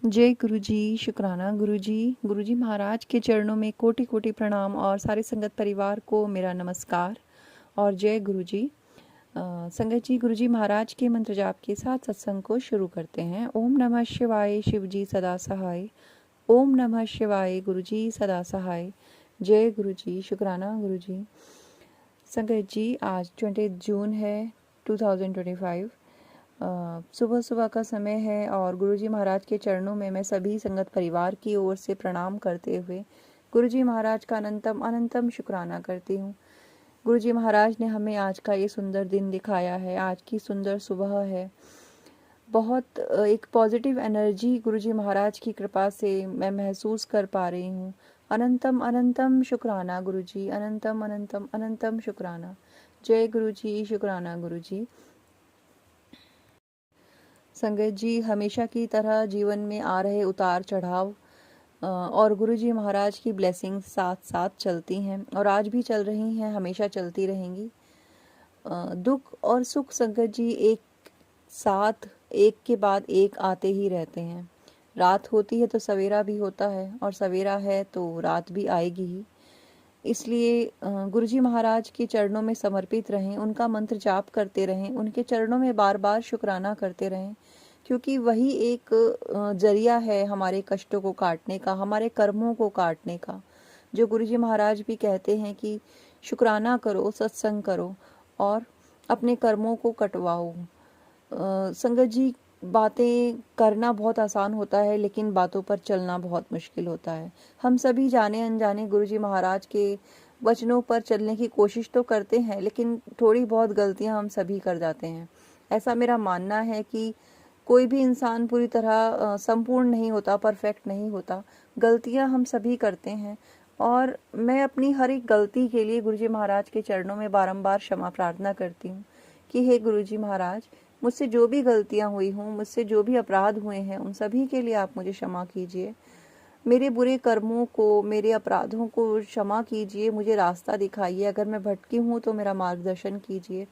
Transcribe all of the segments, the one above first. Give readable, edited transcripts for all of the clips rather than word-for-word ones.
जय गुरु जी, शुक्राना गुरु जी। गुरु जी महाराज के चरणों में कोटि कोटि प्रणाम और सारे संगत परिवार को मेरा नमस्कार और जय गुरु जी। संगत जी, गुरु जी महाराज के मंत्र जाप के साथ सत्संग को शुरू करते हैं। ओम नमः शिवाय, शिव जी सदा सहाय। ओम नमः शिवाय, गुरु जी सदा सहाय। जय गुरु जी, शुक्राना गुरु जी। संगत जी, आज 20 जून है 2025। सुबह सुबह का समय है और गुरुजी महाराज के चरणों में मैं सभी संगत परिवार की ओर से प्रणाम करते हुए गुरुजी महाराज का अनंतम अनंतम शुक्राना करती हूँ। गुरुजी महाराज ने हमें आज का ये सुंदर दिन दिखाया है, आज की सुंदर सुबह है। बहुत एक पॉजिटिव एनर्जी गुरुजी महाराज की कृपा से मैं महसूस कर पा रही हूँ। अनंतम अनंतम शुक्राना गुरुजी, अनंतम अनंतम अनंतम शुक्राना। जय गुरुजी, शुक्राना गुरुजी। संगत जी, हमेशा की तरह जीवन में आ रहे उतार चढ़ाव और गुरुजी महाराज की ब्लेसिंग्स साथ साथ चलती हैं और आज भी चल रही हैं, हमेशा चलती रहेंगी। दुख और सुख संगत जी एक साथ, एक के बाद एक आते ही रहते हैं। रात होती है तो सवेरा भी होता है और सवेरा है तो रात भी आएगी ही। इसलिए गुरुजी महाराज के चरणों में समर्पित रहें, उनका मंत्र जाप करते रहें, उनके चरणों में बार बार शुक्राना करते रहें, क्योंकि वही एक जरिया है हमारे कष्टों को काटने का, हमारे कर्मों को काटने का। जो गुरुजी महाराज भी कहते हैं कि शुक्राना करो, सत्संग करो और अपने कर्मों को कटवाओ। संगत जी, बातें करना बहुत आसान होता है लेकिन बातों पर चलना बहुत मुश्किल होता है। हम सभी जाने अनजाने गुरुजी महाराज के वचनों पर चलने की कोशिश तो करते हैं, लेकिन थोड़ी बहुत गलतियां हम सभी कर जाते हैं। ऐसा मेरा मानना है कि कोई भी इंसान पूरी तरह संपूर्ण नहीं होता, परफेक्ट नहीं होता। गलतियां हम सभी करते हैं और मैं अपनी हर एक गलती के लिए गुरुजी महाराज के चरणों में बारंबार क्षमा प्रार्थना करती हूँ कि हे गुरुजी महाराज, मुझसे जो भी गलतियां हुई हों, मुझसे जो भी अपराध हुए हैं, उन सभी के लिए आप मुझे क्षमा कीजिए। मेरे बुरे कर्मों को, मेरे अपराधों को क्षमा कीजिए, मुझे रास्ता दिखाइए। अगर मैं भटकी हूँ तो मेरा मार्गदर्शन कीजिए।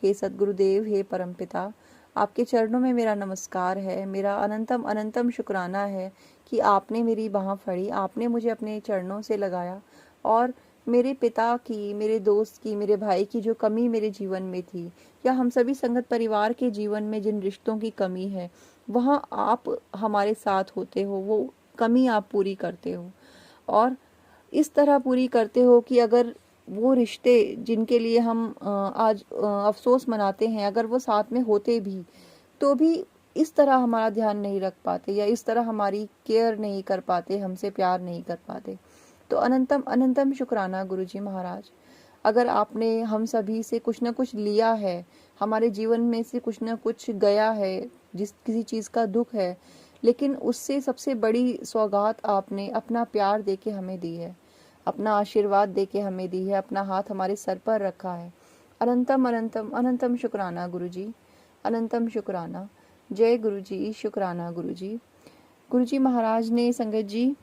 हे सद्गुरुदेव, हे परमपिता, आपके चरणों में मेरा नमस्कार है। मेरा अनंतम अनंतम शुक्राना है कि आपने मेरी बाँह फड़ी, आपने मुझे अपने चरणों से लगाया और मेरे पिता की, मेरे दोस्त की, मेरे भाई की जो कमी मेरे जीवन में थी, या हम सभी संगत परिवार के जीवन में जिन रिश्तों की कमी है, वहाँ आप हमारे साथ होते हो, वो कमी आप पूरी करते हो और इस तरह पूरी करते हो कि अगर वो रिश्ते जिनके लिए हम आज अफसोस मनाते हैं, अगर वो साथ में होते भी तो भी इस तरह हमारा ध्यान नहीं रख पाते या इस तरह हमारी केयर नहीं कर पाते, हमसे प्यार नहीं कर पाते। तो अनंतम अनंतम शुक्राना गुरुजी महाराज। अगर आपने हम सभी से कुछ न कुछ लिया है, हमारे जीवन में से कुछ न कुछ गया है, जिस किसी चीज़ का दुख है, लेकिन उससे सबसे बड़ी सौगात आपने अपना प्यार देके हमें दी है, अपना आशीर्वाद देके हमें दी है, अपना हाथ हमारे सर पर रखा है। अनंतम अनंतम अनंतम शुक्राना गुरुजी, अनंतम शुक्राना। जय गुरुजी, शुक्राना गुरुजी। गुरुजी महाराज ने संगत जी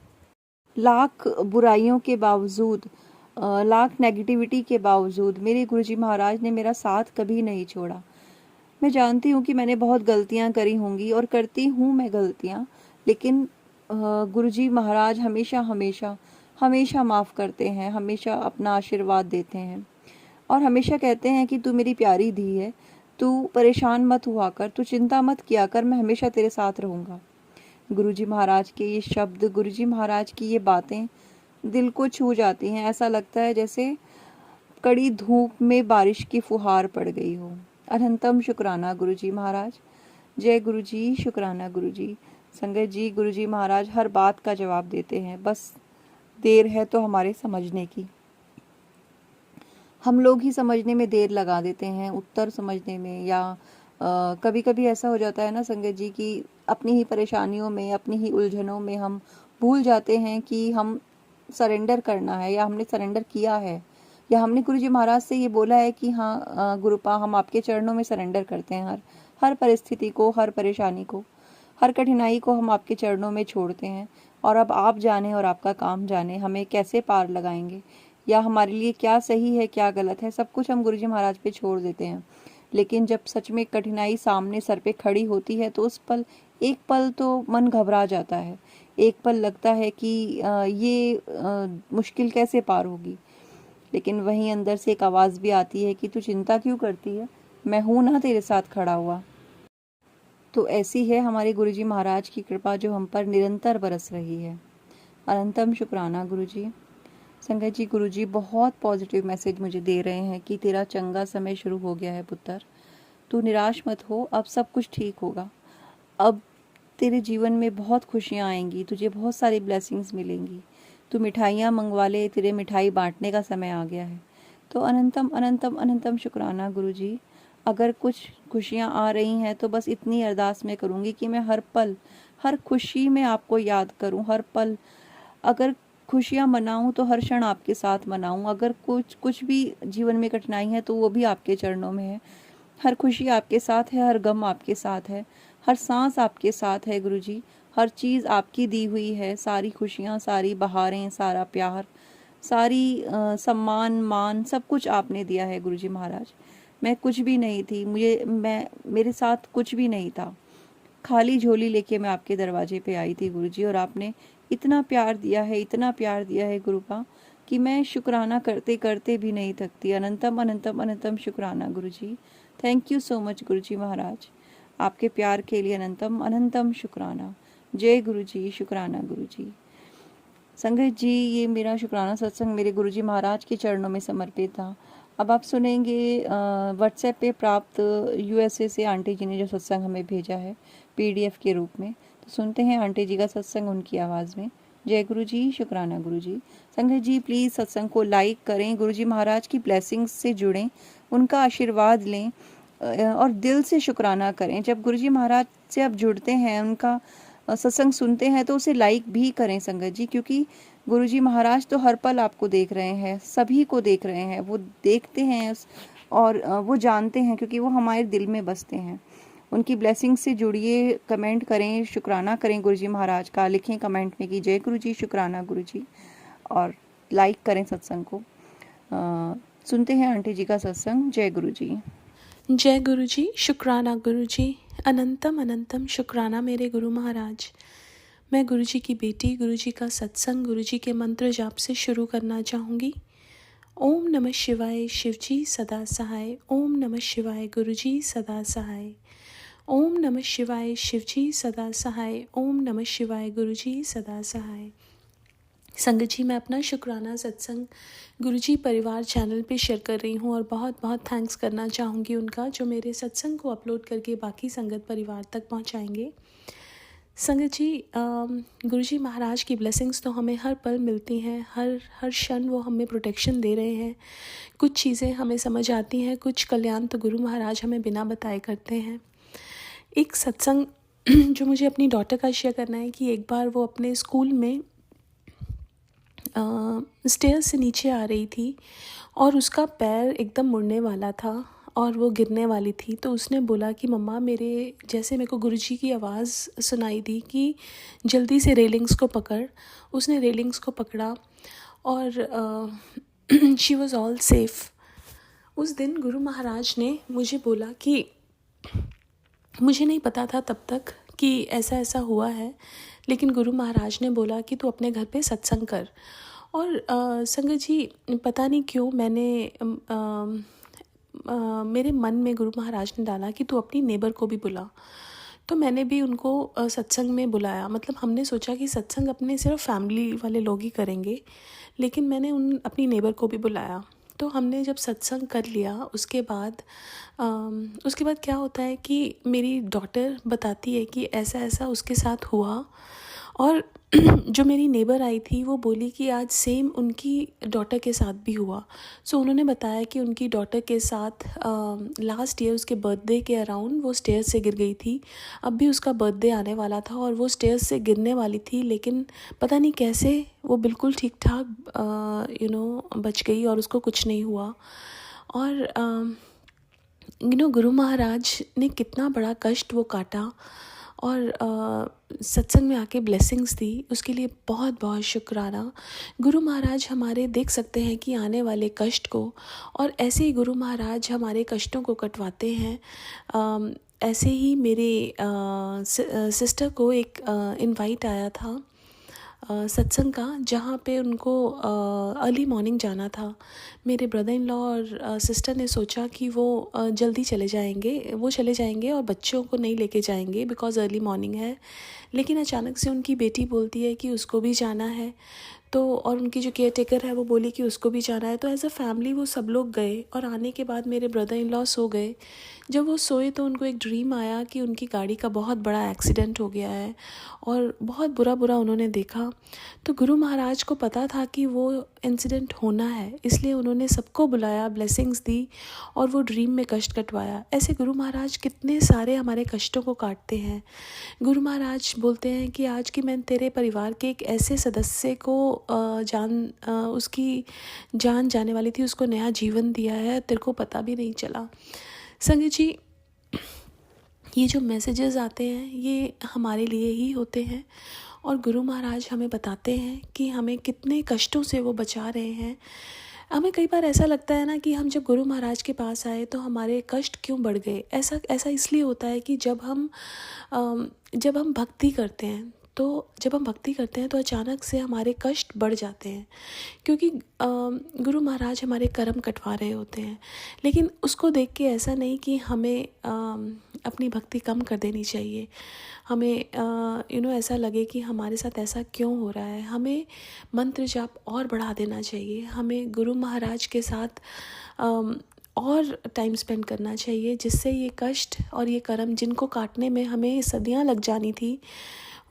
लाख बुराइयों के बावजूद, लाख नेगेटिविटी के बावजूद मेरे गुरुजी महाराज ने मेरा साथ कभी नहीं छोड़ा। मैं जानती हूँ कि मैंने बहुत गलतियाँ करी होंगी और करती हूँ मैं गलतियाँ, लेकिन गुरुजी महाराज हमेशा हमेशा हमेशा माफ़ करते हैं, हमेशा अपना आशीर्वाद देते हैं और हमेशा कहते हैं कि तू मेरी प्यारी धी है, तू परेशान मत हुआ कर, तू चिंता मत किया कर, मैं हमेशा तेरे साथ रहूँगा। गुरुजी महाराज के ये शब्द, गुरुजी महाराज की ये बातें दिल को छू जाती हैं। ऐसा लगता है जैसे कड़ी धूप में बारिश की फुहार पड़ गई हो। अनंतम शुक्राना गुरुजी महाराज। जय गुरुजी, शुक्राना गुरुजी। संगत जी, गुरुजी महाराज हर बात का जवाब देते हैं, बस देर है तो हमारे समझने की। हम लोग ही समझने में देर लगा देते हैं, उत्तर समझने में, या कभी कभी ऐसा हो जाता है ना संगत जी कि अपनी ही परेशानियों में, अपनी ही उलझनों में हम भूल जाते हैं कि हम सरेंडर करना है, या हमने सरेंडर किया है, या हमने गुरुजी महाराज से ये बोला है कि हाँ गुरुपा, हम आपके चरणों में सरेंडर करते हैं। हर हर परिस्थिति को, हर परेशानी को, हर कठिनाई को हम आपके चरणों में छोड़ते हैं और अब आप जाने और आपका काम जाने हमें कैसे पार लगाएंगे, या हमारे लिए क्या सही है क्या गलत है, सब कुछ हम गुरुजी महाराज पे छोड़ देते हैं। लेकिन जब सच में कठिनाई सामने सर पे खड़ी होती है तो उस पल, एक पल तो मन घबरा जाता है, एक पल लगता है कि ये मुश्किल कैसे पार होगी। लेकिन वहीं अंदर से एक आवाज़ भी आती है कि तू चिंता क्यों करती है, मैं हूं ना तेरे साथ खड़ा हुआ। तो ऐसी है हमारे गुरुजी महाराज की कृपा जो हम पर निरंतर बरस रही है। अनंतम शुक्राना गुरुजी। संगत जी, गुरुजी बहुत पॉजिटिव मैसेज मुझे दे रहे हैं कि तेरा चंगा समय शुरू हो गया है पुत्र, तू निराश मत हो, अब सब कुछ ठीक होगा। अब तेरे जीवन में बहुत खुशियाँ आएंगी, तुझे बहुत सारी ब्लेसिंग्स मिलेंगी। तू मिठाइयाँ मंगवा ले, तेरे मिठाई बांटने का समय आ गया है। तो अनंतम अनंतम अनंतम शुक्राना गुरुजी। अगर कुछ खुशियाँ आ रही हैं तो बस इतनी अरदास मैं करूँगी कि मैं हर पल, हर खुशी में आपको याद करूँ, हर पल अगर खुशियाँ मनाऊं तो हर क्षण आपके साथ मनाऊं। अगर कुछ भी जीवन में कठिनाई है तो वो भी आपके चरणों में है। हर खुशी आपके साथ है, हर गम आपके साथ है, हर सांस आपके साथ है गुरुजी। हर चीज़ आपकी दी हुई है, सारी खुशियाँ, सारी बहारें, सारा प्यार, सारी सम्मान मान, सब कुछ आपने दिया है गुरुजी महाराज। मैं कुछ भी नहीं थी, मेरे साथ कुछ भी नहीं था, खाली झोली लेके मैं आपके दरवाजे पे आई थी गुरुजी, और आपने इतना प्यार दिया है, इतना प्यार दिया है गुरु का कि मैं शुक्राना करते करते भी नहीं थकती। अनंतम अनंतम अनंतम शुक्राना गुरुजी। थैंक यू सो मच गुरुजी महाराज, आपके प्यार के लिए अनंतम अनंतम शुक्राना। जय गुरुजी, शुक्राना गुरुजी। संगत जी, ये मेरा शुक्राना सत्संग मेरे गुरुजी महाराज के चरणों में समर्पित था। अब आप सुनेंगे व्हाट्सएप पे प्राप्त यूएसए से आंटी जी ने जो सत्संग हमें भेजा है पीडीएफ के रूप में। तो सुनते हैं आंटी जी का सत्संग उनकी आवाज़ में। जय गुरु जी, शुक्राना गुरु जी। संगत जी, प्लीज़ सत्संग को लाइक करें, गुरुजी महाराज की ब्लेसिंग्स से जुड़ें, उनका आशीर्वाद लें और दिल से शुक्राना करें। जब गुरुजी महाराज से आप जुड़ते हैं, उनका सत्संग सुनते हैं तो उसे लाइक भी करें संगत जी, क्योंकि गुरुजी महाराज तो हर पल आपको देख रहे हैं, सभी को देख रहे हैं, वो देखते हैं और वो जानते हैं, क्योंकि वो हमारे दिल में बसते हैं। उनकी ब्लेसिंग से जुड़िए, कमेंट करें, शुक्राना करें गुरुजी महाराज का, लिखें कमेंट में कि जय गुरुजी, शुक्राना गुरुजी, और लाइक करें सत्संग को। सुनते हैं आंटी जी का सत्संग। जय गुरुजी। जय गुरुजी, शुक्राना गुरुजी। अनंतम अनंतम शुक्राना मेरे गुरु महाराज। मैं गुरुजी की बेटी, गुरुजी का सत्संग, गुरुजी के मंत्र जाप से शुरू करना चाहूँगी। ओम नमः शिवाय, शिवजी सदा सहाय। ओम नमः शिवाय, गुरुजी सदा सहाय। ओम नमः शिवाय, शिवजी सदा सहाय। ओम नमः शिवाय, गुरुजी सदा सहाय। संगत जी, मैं अपना शुक्राना सत्संग गुरुजी परिवार चैनल पे शेयर कर रही हूँ और बहुत बहुत थैंक्स करना चाहूँगी उनका, जो मेरे सत्संग को अपलोड करके बाकी संगत परिवार तक पहुँचाएंगे। संगत जी, गुरुजी महाराज की ब्लेसिंग्स तो हमें हर पल मिलती हैं, हर क्षण वो हमें प्रोटेक्शन दे रहे हैं। कुछ चीज़ें हमें समझ आती हैं, कुछ कल्याण तो गुरु महाराज हमें बिना बताए करते हैं। एक सत्संग जो मुझे अपनी डॉटर का शेयर करना है कि एक बार वो अपने स्कूल में स्टेयर से नीचे आ रही थी और उसका पैर एकदम मुड़ने वाला था और वो गिरने वाली थी। तो उसने बोला कि मम्मा, मेरे को गुरुजी की आवाज़ सुनाई दी कि जल्दी से रेलिंग्स को पकड़। उसने रेलिंग्स को पकड़ा और शी वॉज़ ऑल सेफ। उस दिन गुरु महाराज ने मुझे बोला कि मुझे नहीं पता था तब तक कि ऐसा ऐसा हुआ है, लेकिन गुरु महाराज ने बोला कि तू अपने घर पे सत्संग कर। और संगत जी, पता नहीं क्यों मेरे मन में गुरु महाराज ने डाला कि तू अपनी नेबर को भी बुला। तो मैंने भी उनको सत्संग में बुलाया। मतलब हमने सोचा कि सत्संग अपने सिर्फ फैमिली वाले लोग ही करेंगे, लेकिन मैंने अपनी नेबर को भी बुलाया। तो हमने जब सत्संग कर लिया, उसके बाद क्या होता है कि मेरी डॉटर बताती है कि ऐसा ऐसा उसके साथ हुआ। और जो मेरी नेबर आई थी वो बोली कि आज सेम उनकी डॉटर के साथ भी हुआ। सो उन्होंने बताया कि उनकी डॉटर के साथ लास्ट ईयर उसके बर्थडे के अराउंड वो स्टेयर से गिर गई थी। अब भी उसका बर्थडे आने वाला था और वो स्टेयर से गिरने वाली थी, लेकिन पता नहीं कैसे वो बिल्कुल ठीक ठाक बच गई और उसको कुछ नहीं हुआ। और गुरु महाराज ने कितना बड़ा कष्ट वो काटा और सत्संग में आके ब्लेसिंग्स दी, उसके लिए बहुत बहुत शुक्राना। गुरु महाराज हमारे देख सकते हैं कि आने वाले कष्ट को, और ऐसे ही गुरु महाराज हमारे कष्टों को कटवाते हैं। ऐसे ही मेरे सिस्टर को एक इनवाइट आया था सत्संग का, जहाँ पे उनको अर्ली मॉर्निंग जाना था। मेरे ब्रदर इन लॉ और सिस्टर ने सोचा कि वो जल्दी चले जाएंगे और बच्चों को नहीं लेके जाएंगे बिकॉज़ अर्ली मॉर्निंग है। लेकिन अचानक से उनकी बेटी बोलती है कि उसको भी जाना है, तो और उनकी जो केयर टेकर है वो बोली कि उसको भी जाना है। तो एज अ फैमिली वो सब लोग गए, और आने के बाद मेरे ब्रदर इन लॉ सो गए। जब वो सोए तो उनको एक ड्रीम आया कि उनकी गाड़ी का बहुत बड़ा एक्सीडेंट हो गया है, और बहुत बुरा उन्होंने देखा। तो गुरु महाराज को पता था कि वो इंसिडेंट होना है, इसलिए उन्होंने सबको बुलाया, ब्लेसिंग्स दी, और वो ड्रीम में कष्ट कटवाया। ऐसे गुरु महाराज कितने सारे हमारे कष्टों को काटते हैं। गुरु महाराज बोलते हैं कि आज की मैंने तेरे परिवार के एक ऐसे सदस्य को उसकी जान जाने वाली थी, उसको नया जीवन दिया है, तेरे को पता भी नहीं चला। संगत जी, ये जो मैसेजेस आते हैं ये हमारे लिए ही होते हैं, और गुरु महाराज हमें बताते हैं कि हमें कितने कष्टों से वो बचा रहे हैं। हमें कई बार ऐसा लगता है ना कि हम जब गुरु महाराज के पास आए तो हमारे कष्ट क्यों बढ़ गए। ऐसा इसलिए होता है कि जब हम भक्ति करते हैं तो अचानक से हमारे कष्ट बढ़ जाते हैं, क्योंकि गुरु महाराज हमारे कर्म कटवा रहे होते हैं। लेकिन उसको देख के ऐसा नहीं कि हमें अपनी भक्ति कम कर देनी चाहिए, हमें ऐसा लगे कि हमारे साथ ऐसा क्यों हो रहा है। हमें मंत्र जाप और बढ़ा देना चाहिए, हमें गुरु महाराज के साथ और टाइम स्पेंड करना चाहिए, जिससे ये कष्ट और ये कर्म जिनको काटने में हमें सदियां लग जानी थी,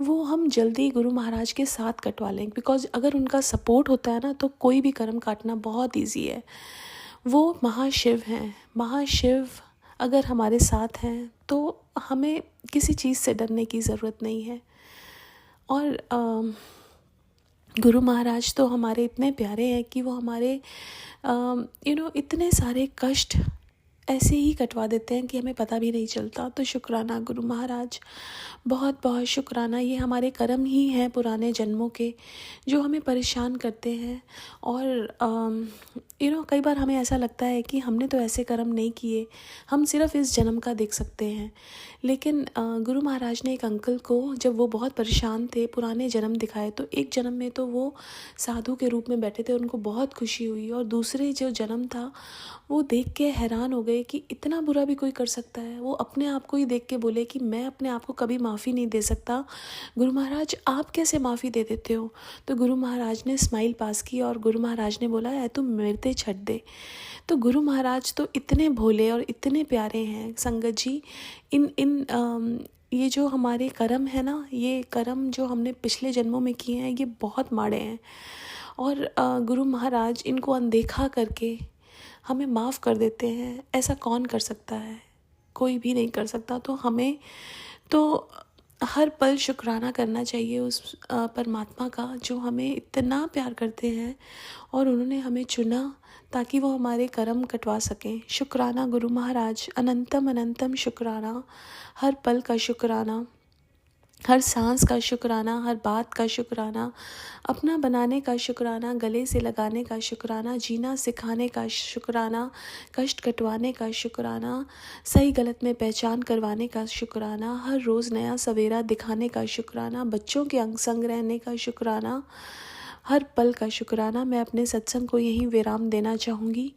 वो हम जल्दी गुरु महाराज के साथ कटवा लेंगे। बिकॉज अगर उनका सपोर्ट होता है ना तो कोई भी कर्म काटना बहुत ईजी है। वो महाशिव हैं, महाशिव अगर हमारे साथ हैं तो हमें किसी चीज़ से डरने की ज़रूरत नहीं है। और गुरु महाराज तो हमारे इतने प्यारे हैं कि वो हमारे इतने सारे कष्ट ऐसे ही कटवा देते हैं कि हमें पता भी नहीं चलता। तो शुक्राना गुरु महाराज, बहुत बहुत शुक्राना। ये हमारे कर्म ही हैं पुराने जन्मों के जो हमें परेशान करते हैं। और कई बार हमें ऐसा लगता है कि हमने तो ऐसे कर्म नहीं किए, हम सिर्फ इस जन्म का देख सकते हैं। लेकिन गुरु महाराज ने एक अंकल को, जब वो बहुत परेशान थे, पुराने जन्म दिखाए। तो एक जन्म में तो वो साधु के रूप में बैठे थे, उनको बहुत खुशी हुई। और दूसरे जो जन्म था वो देख के हैरान हो गए कि इतना बुरा भी कोई कर सकता है। वो अपने आप को ही देख के बोले कि मैं अपने आप को कभी माफ़ी नहीं दे सकता, गुरु महाराज आप कैसे माफ़ी दे देते हो। तो गुरु महाराज ने स्माइल पास की और गुरु महाराज ने बोला, ऐ तू मेरे ते छੱਡ दे। तो गुरु महाराज तो इतने भोले और इतने प्यारे हैं। संगत जी, ये जो हमारे कर्म है ना, ये कर्म जो हमने पिछले जन्मों में किए हैं, ये बहुत माड़े हैं। और गुरु महाराज इनको अनदेखा करके हमें माफ़ कर देते हैं। ऐसा कौन कर सकता है? कोई भी नहीं कर सकता। तो हमें तो हर पल शुक्राना करना चाहिए उस परमात्मा का जो हमें इतना प्यार करते हैं और उन्होंने हमें चुना ताकि वो हमारे कर्म कटवा सकें। शुक्राना गुरु महाराज, अनंतम अनंतम शुक्राना। हर पल का शुक्राना, हर सांस का शुक्राना, हर बात का शुक्राना, अपना बनाने का शुक्राना, गले से लगाने का शुक्राना, जीना सिखाने का शुक्राना, कष्ट कटवाने का शुक्राना, सही गलत में पहचान करवाने का शुक्राना, हर रोज़ नया सवेरा दिखाने का शुक्राना, बच्चों के अंग संग रहने का शुक्राना, हर पल का शुक्राना। मैं अपने सत्संग को यहीं विराम देना चाहूँगी।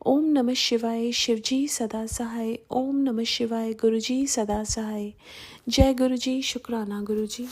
ओम नमः शिवाय, शिवजी सदा सहाय। ओम नमः शिवाय, गुरुजी सदा सहाय। जय गुरुजी, शुक्राना गुरुजी।